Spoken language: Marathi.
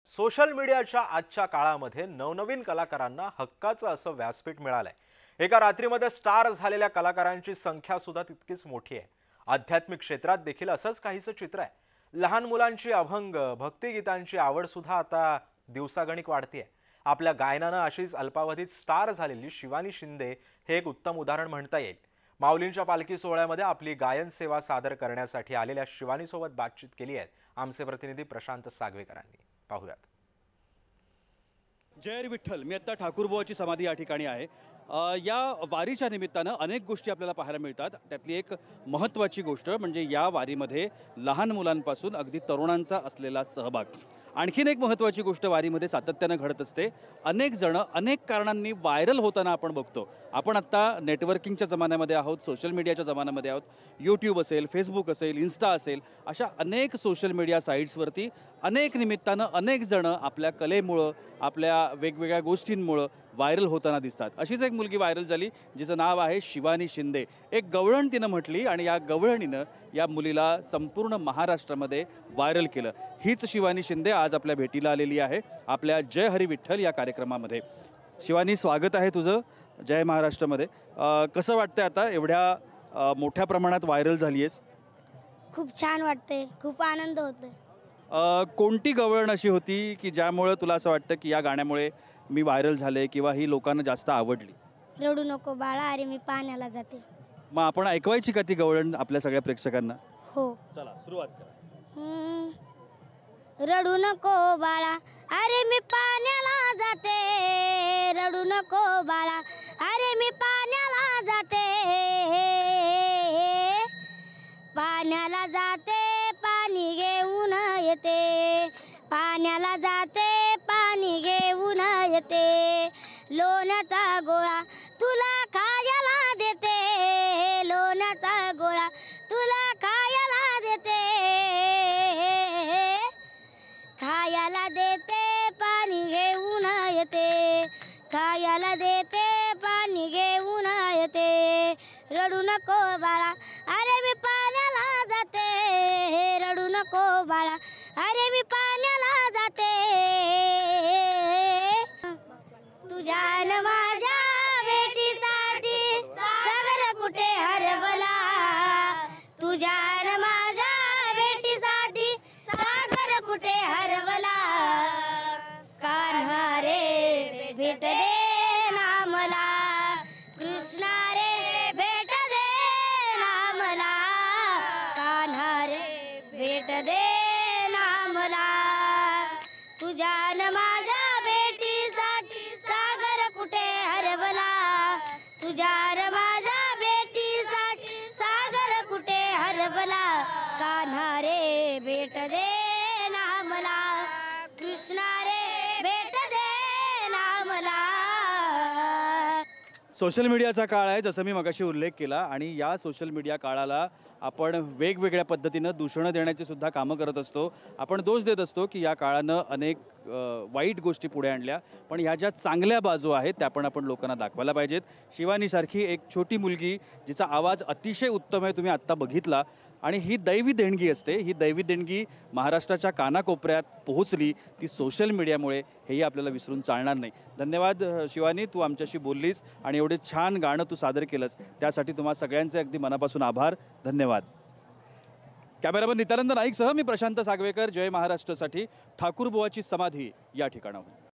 सोशल मीडियाच्या आजच्या काळामध्ये नवनवीन कलाकारांना हक्काचं असं व्यासपीठ मिळालंय। एका रात्रीमध्ये स्टार झालेल्या कलाकारांची संख्या सुद्धा तितकीच मोठी आहे। आध्यात्मिक क्षेत्रात देखील असंच काहीसं चित्र आहे। लहान मुलांची अभंग भक्तिगीतांची आवड सुद्धा आता दिवसागणिक वाढतेय। आपल्या गायनानं अशीच अल्पावधीत स्टार झालेली शिवानी शिंदे हे एक उत्तम उदाहरण म्हणता येईल। माऊलींच्या पालखी सोहळ्यामध्ये आपली गायन सेवा सादर करण्यासाठी आलेल्या शिवानीसोबत बातचीत केली आहे आमचे प्रतिनिधी प्रशांत सागवेकरांनी। पाहूयात। जय हरी विठ्ठल। मी आता ठाकूरबुवाची समाधी या ठिकाणी आहे। या वारीच्या निमित्तानं अनेक गोष्टी आपल्याला पाहायला मिळतात। त्यातली एक महत्त्वाची गोष्ट म्हणजे या वारीमध्ये लहान मुलांपासून अगदी तरुणांचा असलेला सहभाग। आणखीन एक महत्त्वाची गोष्ट वारीमध्ये सातत्यानं घडत असते। अनेक जण अनेक कारणांनी व्हायरल होताना आपण बघतो। आपण आता नेटवर्किंगच्या जमान्यामध्ये आहोत, सोशल मीडियाच्या जमान्यामध्ये आहोत। यूट्यूब असेल, फेसबुक असेल, इन्स्टा असेल, अशा अनेक सोशल मीडिया साईट्सवरती अनेक निमित्तानं अनेक जण आपल्या कलेमुळं, आपल्या वेगवेगळ्या गोष्टींमुळं व्हायरल होताना दिसतात। अशीच एक मुलगी व्हायरल झाली जिचं नाव आहे शिवानी शिंदे। एक गवळण तिनं म्हटली आणि या गवळणीनं या मुलीला संपूर्ण महाराष्ट्रामध्ये व्हायरल केलं। हीच शिवानी शिंदे आज आपल्या भेटीला आलेली आहे आपल्या जय हरी विठ्ठल या कार्यक्रमामध्ये। शिवानी, स्वागत आहे तुझं जय महाराष्ट्रामध्ये। कसं वाटतंय आता एवढ्या मोठ्या प्रमाणात व्हायरल झाली आहेस? खूप छान वाटते, खूप आनंद होतोय। कोणती गवळण अशी होती की ज्यामुळे तुला असं वाटतं की या गाण्यामुळे मी व्हायरल झाले किंवा ही लोकांना जास्त आवडली? रडू नको बाळा अरे मी पाण्याला जाते। मग आपण ऐकवायची का ती गवळण आपल्या सगळ्या प्रेक्षकांना? हो, चला सुरुवात करा। रडू नको बाळा अरे मी पाण्याला जाते, रडू नको बाळा अरे मी पाण्याला जाते, पाण्याला जाते पाणी घेऊन येते, पाण्याला जाते पाणी घेऊन येते, लोण्याचा गोळा तुला खायला देते, लोण्याचा गोळा तुला खायला देते, खायला देते पाणी घेऊन येते, खायला देते पाणी घेऊन येते, रडू नको बाळा अरे मी पाण्याला जाते, रडू नको बाळा अरे मी पाण्याला जाते, तुझ्या न माझ्या भेटीसाठी सागर कुठे हरवला, तुझ्या न माझ्या भेटीसाठी सागर कुठे हरवला, कान्हा रे भेट दे ना मला, कृष्णा रे भेट दे ना मला, कान्हा रे भेट दे ना मला, तुझ्या न माझ्या भेटीसाठी सागर कुठे हरवला, तुझ्या न माझ्या भेटीसाठी सागर कुठे हरवला, कान्हा रे भेट दे ना मला, कृष्णा रे भेट दे ना मला। सोशल मीडियाचा काळ आहे जसं मी मगाशी उल्लेख केला आणि या सोशल मीडिया काळाला आपण वेगवेगळ्या पद्धतीनं दूषणं देण्याची सुद्धा कामं करत असतो। आपण दोष देत असतो की या काळानं अनेक वाईट गोष्टी पुढे आणल्या, पण ह्या ज्या चांगल्या बाजू आहेत त्या पण आपण लोकांना दाखवायला पाहिजेत। शिवानीसारखी एक छोटी मुलगी जिचा आवाज अतिशय उत्तम आहे, तुम्ही आत्ता बघितला, आणि ही दैवी देणगी असते। ही दैवी देणगी महाराष्ट्राच्या कानाकोपऱ्यात पोहोचली ती सोशल मीडियामुळे, हेही आपल्याला विसरून चालणार नाही। धन्यवाद शिवानी, तू आमच्याशी बोललीस आणि एवढे छान गाणं तू सादर केलंस त्यासाठी तुम्हा सगळ्यांचे अगदी मनापासून आभार। धन्यवाद। कॅमेरामन नित्यानंद नाईकसह मी प्रशांत सागवेकर, जय महाराष्ट्रासाठी ठाकूरबुवाची समाधी या ठिकाणाहून।